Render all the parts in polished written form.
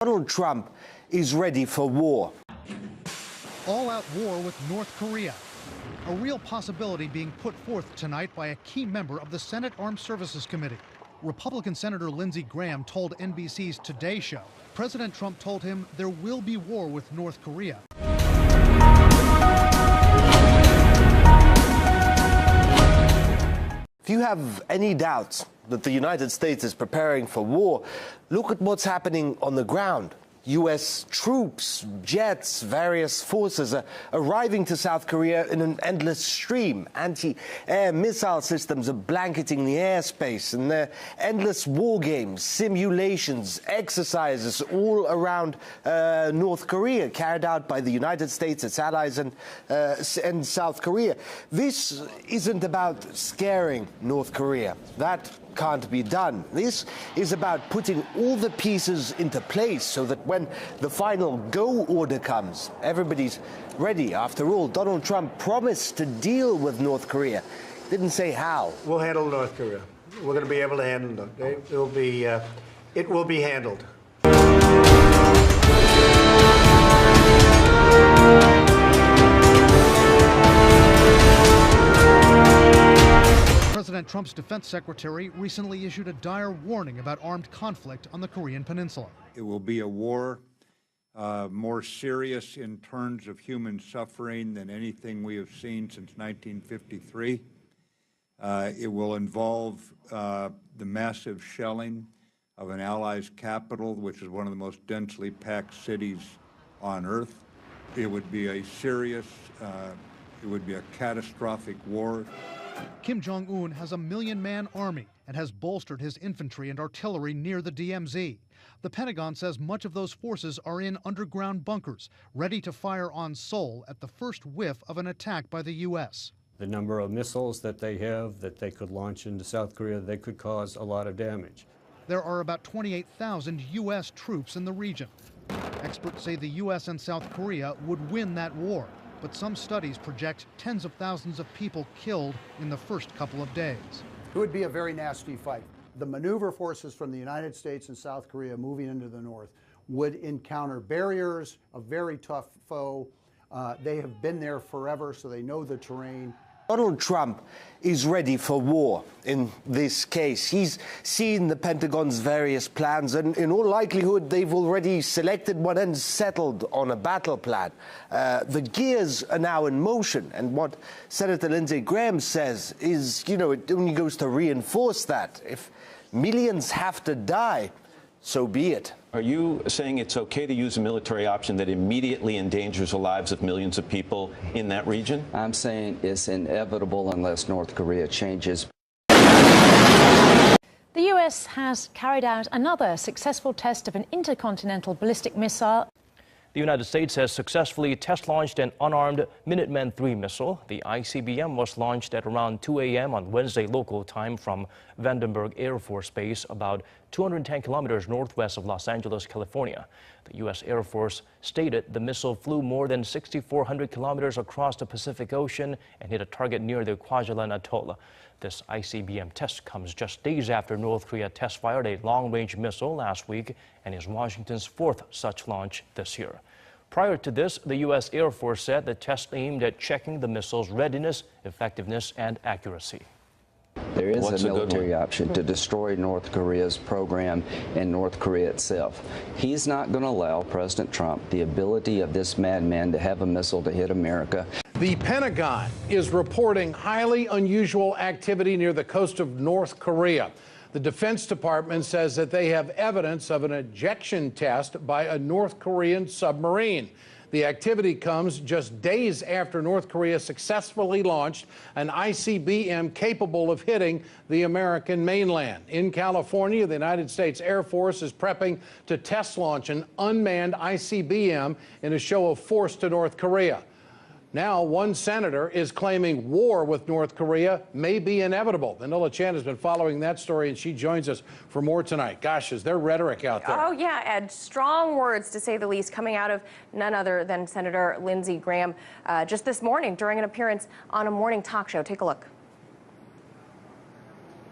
Donald Trump is ready for war. All-out war with North Korea. A real possibility being put forth tonight by a key member of the Senate Armed Services Committee. Republican Senator Lindsey Graham told NBC's Today Show President Trump told him there will be war with North Korea. If you have any doubts that the United States is preparing for war, look at what's happening on the ground. U.S. troops, jets, various forces are arriving to South Korea in an endless stream. Anti-air missile systems are blanketing the airspace, and there are endless war games, simulations, exercises all around North Korea, carried out by the United States, its allies, and South Korea. This isn't about scaring North Korea. That can't be done. This is about putting all the pieces into place so that when the final go order comes, everybody's ready. After all, Donald Trump promised to deal with North Korea. Didn't say how. We'll handle North Korea. We're going to be able to handle them. It will be handled. President Trump's defense secretary recently issued a dire warning about armed conflict on the Korean peninsula. It will be a war more serious in terms of human suffering than anything we have seen since 1953. It will involve the massive shelling of an ally's capital, which is one of the most densely packed cities on Earth. It would be a serious, it would be a catastrophic war. Kim Jong-un has a 1 million-man army and has bolstered his infantry and artillery near the DMZ. The Pentagon says much of those forces are in underground bunkers, ready to fire on Seoul at the first whiff of an attack by the U.S. The number of missiles that they have that they could launch into South Korea, they could cause a lot of damage. There are about 28,000 U.S. troops in the region. Experts say the U.S. and South Korea would win that war, but some studies project tens of thousands of people killed in the first couple of days. It would be a very nasty fight. The maneuver forces from the United States and South Korea moving into the north would encounter barriers, a very tough foe. They have been there forever, so they know the terrain. Donald Trump is ready for war in this case. He's seen the Pentagon's various plans, and in all likelihood, they've already selected one and settled on a battle plan. The gears are now in motion, and what Senator Lindsey Graham says is, it only goes to reinforce that. If millions have to die, so be it. Are you saying it's okay to use a military option that immediately endangers the lives of millions of people in that region? I'm saying it's inevitable unless North Korea changes. The U.S. has carried out another successful test of an intercontinental ballistic missile. The United States has successfully test-launched an unarmed Minuteman III missile. The ICBM was launched at around 2 a.m. on Wednesday local time from Vandenberg Air Force Base, about 210 kilometers northwest of Los Angeles, California. The U.S. Air Force stated the missile flew more than 6,400 kilometers across the Pacific Ocean and hit a target near the Kwajalein Atoll. This ICBM test comes just days after North Korea test-fired a long-range missile last week and is Washington's fourth such launch this year. Prior to this, the U.S. Air Force said the test aimed at checking the missile's readiness, effectiveness, and accuracy. There is a military option to destroy North Korea's program and North Korea itself. He's not going to allow President Trump the ability of this madman to have a missile to hit America. The Pentagon is reporting highly unusual activity near the coast of North Korea. The Defense Department says that they have evidence of an ejection test by a North Korean submarine. The activity comes just days after North Korea successfully launched an ICBM capable of hitting the American mainland. In California, the United States Air Force is prepping to test launch an unmanned ICBM in a show of force to North Korea. Now, one senator is claiming war with North Korea may be inevitable. Vanilla Chan has been following that story, and she joins us for more tonight. Gosh, is there rhetoric out there? Oh, yeah, Ed. Strong words, to say the least, coming out of none other than Senator Lindsey Graham just this morning during an appearance on a morning talk show. Take a look.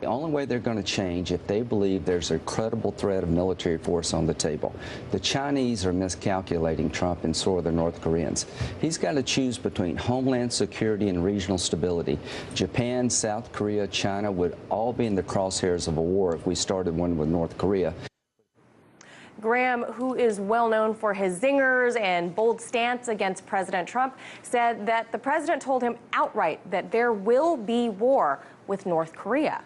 The only way they're going to change if they believe there's a credible threat of military force on the table. The Chinese are miscalculating Trump, and so are the North Koreans. He's got to choose between homeland security and regional stability. Japan, South Korea, China would all be in the crosshairs of a war if we started one with North Korea. Graham, who is well known for his zingers and bold stance against President Trump, said that the president told him outright that there will be war with North Korea.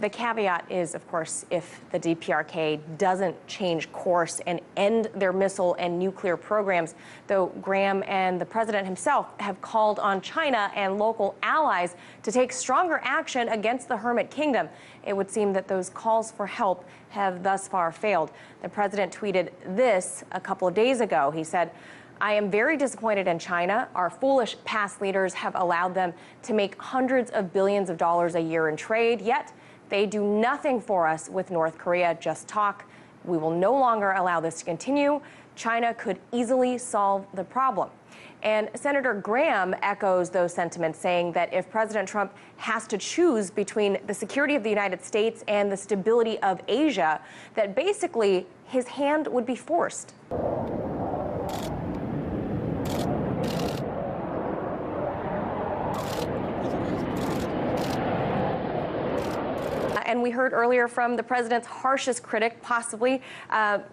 The caveat is, of course, if the DPRK doesn't change course and end their missile and nuclear programs, though Graham and the president himself have called on China and local allies to take stronger action against the Hermit Kingdom. It would seem that those calls for help have thus far failed. The president tweeted this a couple of days ago. He said, "I am very disappointed in China. Our foolish past leaders have allowed them to make hundreds of billions of dollars a year in trade, yet they do nothing for us with North Korea, just talk. We will no longer allow this to continue. China could easily solve the problem." And Senator Graham echoes those sentiments, saying that if President Trump has to choose between the security of the United States and the stability of Asia, that basically his hand would be forced. And we heard earlier from the president's harshest critic, possibly,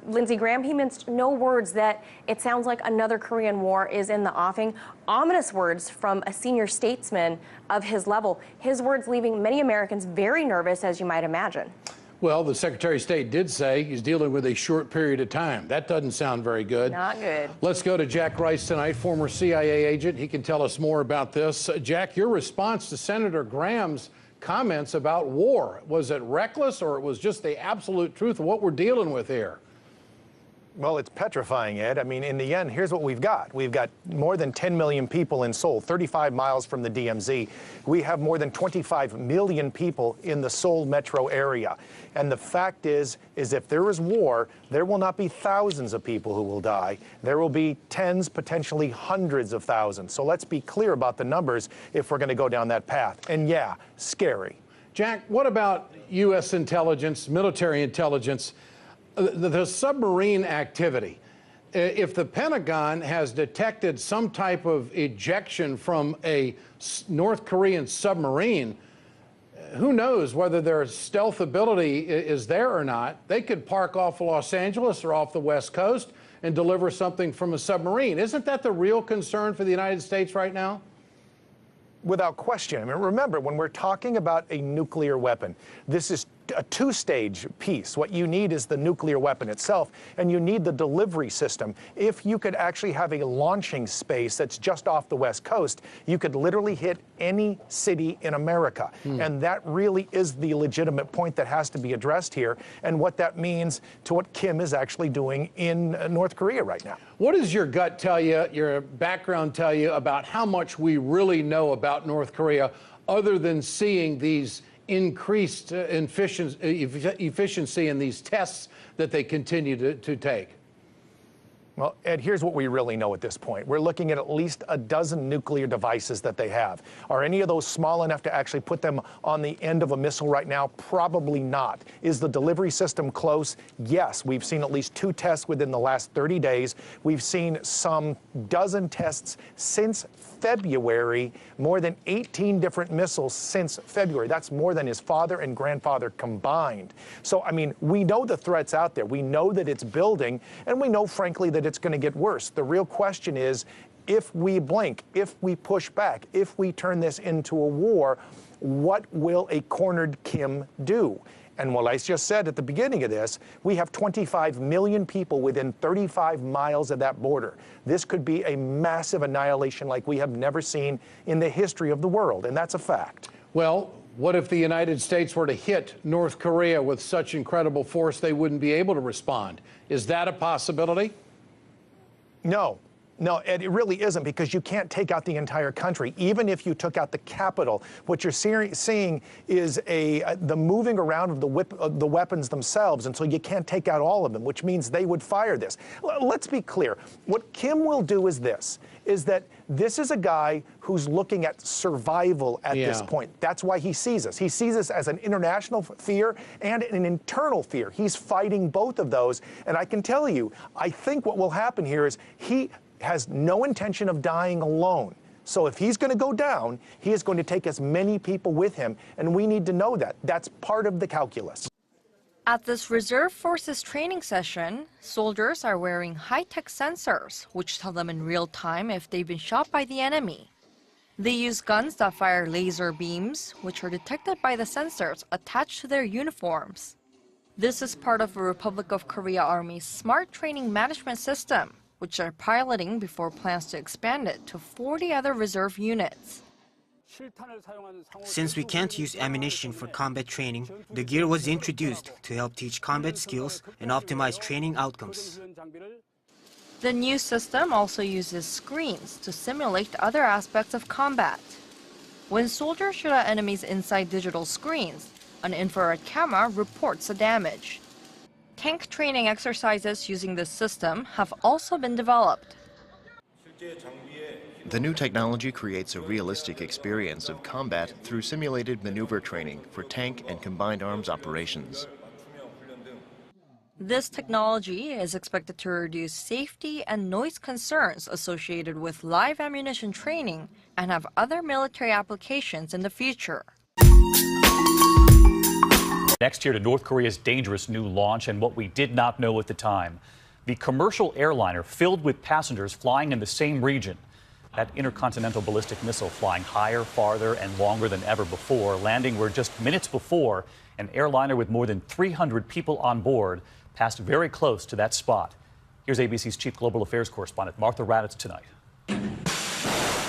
Lindsey Graham. He minced no words that it sounds like another Korean war is in the offing. Ominous words from a senior statesman of his level. His words leaving many Americans very nervous, as you might imagine. Well, the Secretary of State did say he's dealing with a short period of time. That doesn't sound very good. Not good. Let's go to Jack Rice tonight, former CIA agent. He can tell us more about this. Jack, your response to Senator Graham's comments about war, was it reckless, or it was just the absolute truth of what we're dealing with here? Well, it's petrifying, Ed. I mean, in the end, here's what we've got. We've got more than 10 million people in Seoul, 35 miles from the DMZ. We have more than 25 million people in the Seoul metro area. And the fact is if there is war, there will not be thousands of people who will die. There will be tens, potentially hundreds of thousands. So let's be clear about the numbers if we're going to go down that path. And yeah, scary. Jack, what about U.S. intelligence, military intelligence? The submarine activity. If the Pentagon has detected some type of ejection from a North Korean submarine, who knows whether their stealth ability is there or not. They could park off Los Angeles or off the West Coast and deliver something from a submarine. Isn't that the real concern for the United States right now? Without question. I mean, remember, when we're talking about a nuclear weapon, this is a two-stage piece. What you need is the nuclear weapon itself, and you need the delivery system. If you could actually have a launching space that's just off the West Coast, you could literally hit any city in America. And that really is the legitimate point that has to be addressed here, and what that means to what Kim is actually doing in North Korea right now. What does your gut tell you, your background tell you about how much we really know about North Korea, other than seeing these increased efficiency in these tests that they continue to take? Well, Ed, here's what we really know at this point. We're looking at least a dozen nuclear devices that they have. Are any of those small enough to actually put them on the end of a missile right now? Probably not. Is the delivery system close? Yes. We've seen at least 2 tests within the last 30 days. We've seen some dozen tests since February, more than 18 different missiles since February. That's more than his father and grandfather combined. So, I mean, we know the threat's out there. We know that it's building, and we know, frankly, that it's going to get worse. The real question is, if we blink, if we push back, if we turn this into a war, what will a cornered Kim do? And what I just said at the beginning of this, we have 25 million people within 35 miles of that border. This could be a massive annihilation like we have never seen in the history of the world, and that's a fact. Well, what if the United States were to hit North Korea with such incredible force they wouldn't be able to respond? Is that a possibility? No. No, it really isn't, because you can't take out the entire country. Even if you took out the capital, what you're seeing is the moving around of the weapons themselves, and so you can't take out all of them, which means they would fire this. Let's be clear. What Kim will do is this is a guy who's looking at survival at this point. That's why he sees us. He sees us as an international fear and an internal fear. He's fighting both of those. And I can tell you, I think what will happen here is he has no intention of dying alone. So if he's going to go down, he is going to take as many people with him. And we need to know that. That's part of the calculus. At this Reserve Forces training session, soldiers are wearing high-tech sensors, which tell them in real time if they've been shot by the enemy. They use guns that fire laser beams, which are detected by the sensors attached to their uniforms. This is part of the Republic of Korea Army's smart training management system, which they're piloting before plans to expand it to 40 other reserve units. Since we can't use ammunition for combat training, the gear was introduced to help teach combat skills and optimize training outcomes. The new system also uses screens to simulate other aspects of combat. When soldiers shoot at enemies inside digital screens, an infrared camera reports the damage. Tank training exercises using this system have also been developed. The new technology creates a realistic experience of combat through simulated maneuver training for tank and combined arms operations. This technology is expected to reduce safety and noise concerns associated with live ammunition training and have other military applications in the future. Next here to North Korea's dangerous new launch and what we did not know at the time. The commercial airliner filled with passengers flying in the same region. That intercontinental ballistic missile flying higher, farther, and longer than ever before, landing where just minutes before, an airliner with more than 300 people on board passed very close to that spot. Here's ABC's chief global affairs correspondent Martha Raddatz tonight.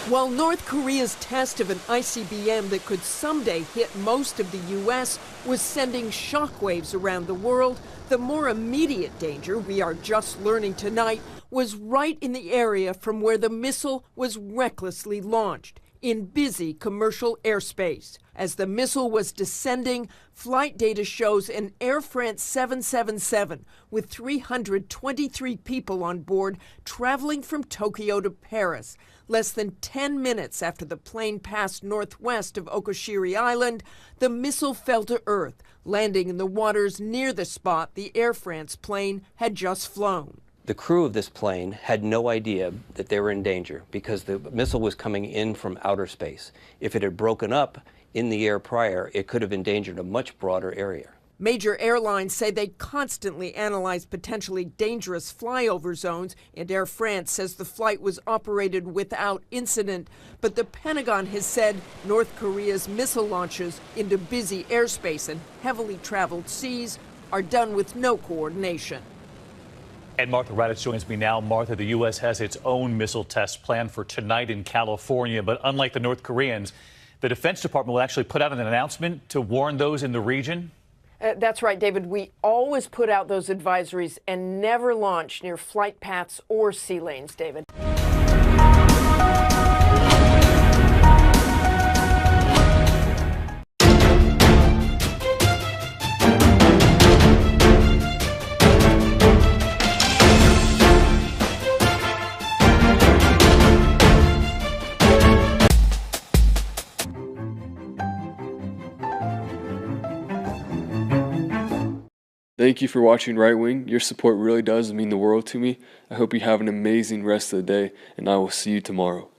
While North Korea's test of an ICBM that could someday hit most of the U.S. was sending shockwaves around the world, the more immediate danger we are just learning tonight was right in the area from where the missile was recklessly launched, in busy commercial airspace. As the missile was descending, flight data shows an Air France 777 with 323 people on board traveling from Tokyo to Paris. Less than 10 minutes after the plane passed northwest of Okashiri Island, the missile fell to earth, landing in the waters near the spot the Air France plane had just flown. The crew of this plane had no idea that they were in danger because the missile was coming in from outer space. If it had broken up in the air prior, it could have endangered a much broader area. Major airlines say they constantly analyze potentially dangerous flyover zones, and Air France says the flight was operated without incident. But the Pentagon has said North Korea's missile launches into busy airspace and heavily traveled seas are done with no coordination. And Martha Raddatz joins me now. Martha, the U.S. has its own missile test planned for tonight in California, but unlike the North Koreans, the Defense Department will actually put out an announcement to warn those in the region. That's right, David. We always put out those advisories and never launch near flight paths or sea lanes, David. Thank you for watching Right Wing. Your support really does mean the world to me. I hope you have an amazing rest of the day, and I will see you tomorrow.